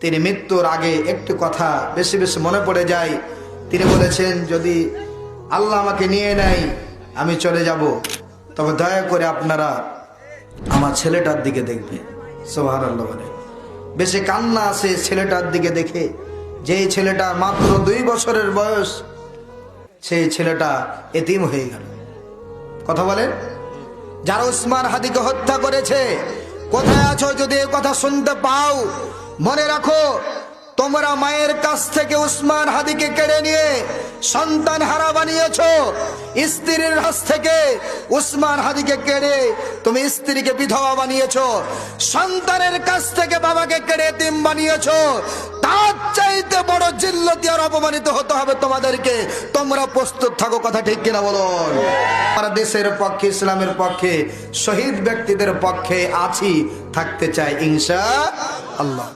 তিনি মৃত্যুর আগে একটি কথা বেশি বেশি মনে পড়ে যায়। তিনি বলেছেন, যদি আল্লাহ আমাকে নিয়ে নেয় আমি চলে যাব, তবে দয়া করে আপনারা আমার ছেলেটার দিকে দেখবে। সুবহানাল্লাহ বলে। বেশি কান্না আসে ছেলেটার দিকে দেখে, যেই ছেলেটা মাত্র 2 বছরের বয়স, সেই ছেলেটা এতিম হয়ে গেল। কথা বলেন, যারা উসমান হাদিকে হত্যা করেছে কোথায় আছো? যদি এই কথা শুনতে পাও, মনে রাখো তোমরা মায়ের কাছ থেকে উসমান হাদিকে কেড়ে নিয়ে সন্তান হারা বানিয়েছো। স্ত্রীর কাছ থেকে উসমান হাদিকে কেড়ে তুমি স্ত্রীকে বিধবা বানিয়েছো। সন্তানের কাছ থেকে বাবাকে কেড়ে এতিম বানিয়েছো। তার চাইতে বড় জিল্লতি আর অপমানিত হতে হবে তোমাদেরকে। তোমরা প্রস্তুত থাকো। কথা ঠিক কিনা বলুন? আমরা দেশের পক্ষে, ইসলামের পক্ষে, শহীদ ব্যক্তিদের পক্ষে আছি, থাকতে চাই ইনশাআল্লাহ।